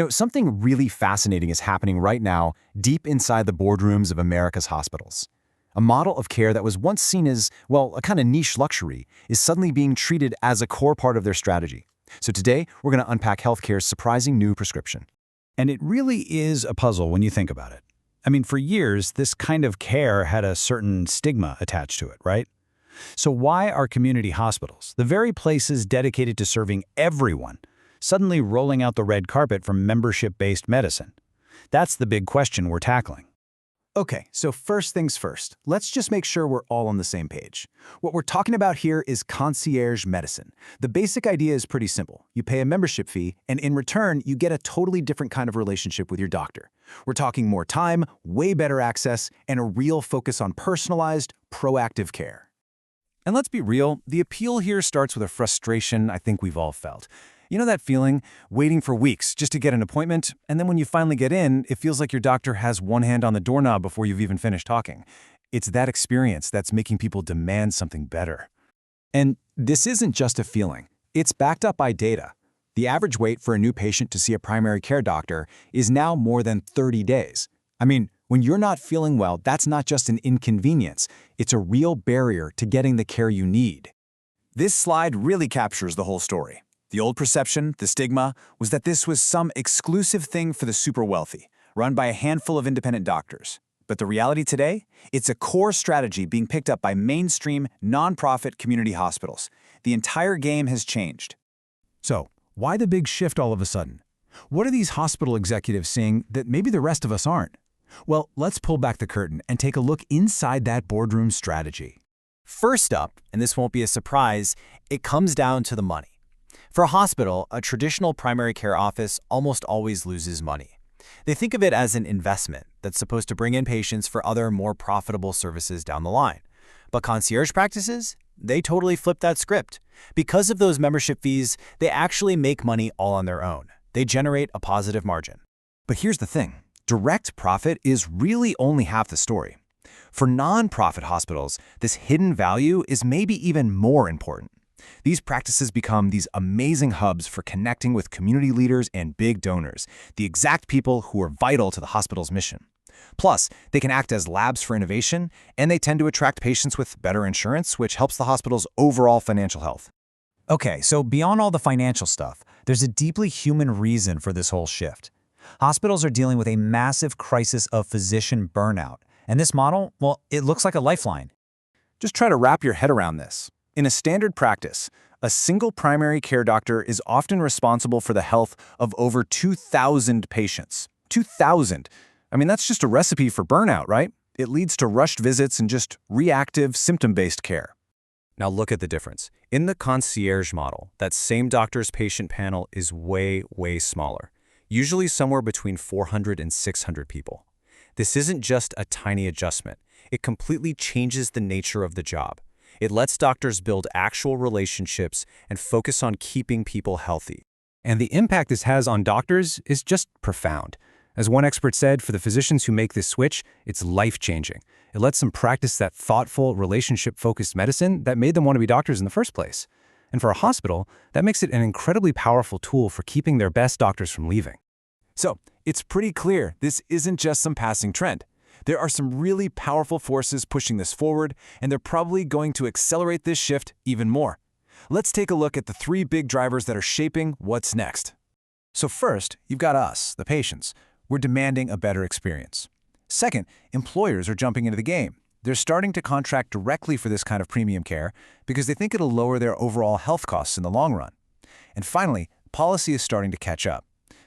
Something really fascinating is happening right now, deep inside the boardrooms of America's hospitals. A model of care that was once seen as, well, a kind of niche luxury is suddenly being treated as a core part of their strategy. So today, we're going to unpack healthcare's surprising new prescription. And it really is a puzzle when you think about it. I mean, for years, this kind of care had a certain stigma attached to it, right? So why are community hospitals, the very places dedicated to serving everyone, suddenly rolling out the red carpet for membership-based medicine? That's the big question we're tackling. Okay, so first things first, let's just make sure we're all on the same page. What we're talking about here is concierge medicine. The basic idea is pretty simple. You pay a membership fee, and in return, you get a totally different kind of relationship with your doctor. We're talking more time, way better access, and a real focus on personalized, proactive care. And let's be real, the appeal here starts with a frustration I think we've all felt. You know that feeling, waiting for weeks just to get an appointment, and then when you finally get in, it feels like your doctor has one hand on the doorknob before you've even finished talking. It's that experience that's making people demand something better. And this isn't just a feeling. It's backed up by data. The average wait for a new patient to see a primary care doctor is now more than 30 days. I mean, when you're not feeling well, that's not just an inconvenience. It's a real barrier to getting the care you need. This slide really captures the whole story. The old perception, the stigma, was that this was some exclusive thing for the super wealthy, run by a handful of independent doctors. But the reality today? It's a core strategy being picked up by mainstream, nonprofit community hospitals. The entire game has changed. So, why the big shift all of a sudden? What are these hospital executives seeing that maybe the rest of us aren't? Well, let's pull back the curtain and take a look inside that boardroom strategy. First up, and this won't be a surprise, it comes down to the money. For a hospital, a traditional primary care office almost always loses money. They think of it as an investment that's supposed to bring in patients for other, more profitable services down the line. But concierge practices? They totally flip that script. Because of those membership fees, they actually make money all on their own. They generate a positive margin. But here's the thing. Direct profit is really only half the story. For nonprofit hospitals, this hidden value is maybe even more important. These practices become these amazing hubs for connecting with community leaders and big donors, the exact people who are vital to the hospital's mission. Plus, they can act as labs for innovation, and they tend to attract patients with better insurance, which helps the hospital's overall financial health. Okay, so beyond all the financial stuff, there's a deeply human reason for this whole shift. Hospitals are dealing with a massive crisis of physician burnout, and this model, well, it looks like a lifeline. Just try to wrap your head around this. In a standard practice, a single primary care doctor is often responsible for the health of over 2,000 patients. 2,000! I mean, that's just a recipe for burnout, right? It leads to rushed visits and just reactive, symptom-based care. Now look at the difference. In the concierge model, that same doctor's patient panel is way, way smaller, usually somewhere between 400 and 600 people. This isn't just a tiny adjustment. It completely changes the nature of the job. It lets doctors build actual relationships and focus on keeping people healthy. And the impact this has on doctors is just profound. As one expert said, for the physicians who make this switch, it's life-changing. It lets them practice that thoughtful, relationship-focused medicine that made them want to be doctors in the first place. And for a hospital, that makes it an incredibly powerful tool for keeping their best doctors from leaving. So, it's pretty clear this isn't just some passing trend. There are some really powerful forces pushing this forward, and they're probably going to accelerate this shift even more. Let's take a look at the three big drivers that are shaping what's next. So first, you've got us, the patients. We're demanding a better experience. Second, employers are jumping into the game. They're starting to contract directly for this kind of premium care because they think it'll lower their overall health costs in the long run. And finally, policy is starting to catch up.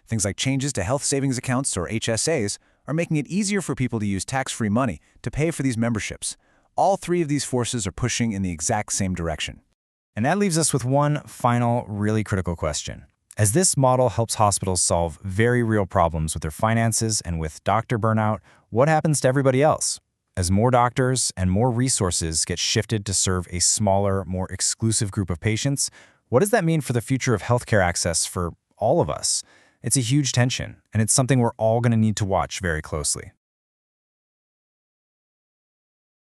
Things like changes to health savings accounts, or HSAs, are making it easier for people to use tax-free money to pay for these memberships. All three of these forces are pushing in the exact same direction. And that leaves us with one final, really critical question. As this model helps hospitals solve very real problems with their finances and with doctor burnout, what happens to everybody else? As more doctors and more resources get shifted to serve a smaller, more exclusive group of patients, what does that mean for the future of healthcare access for all of us? It's a huge tension, and it's something we're all going to need to watch very closely.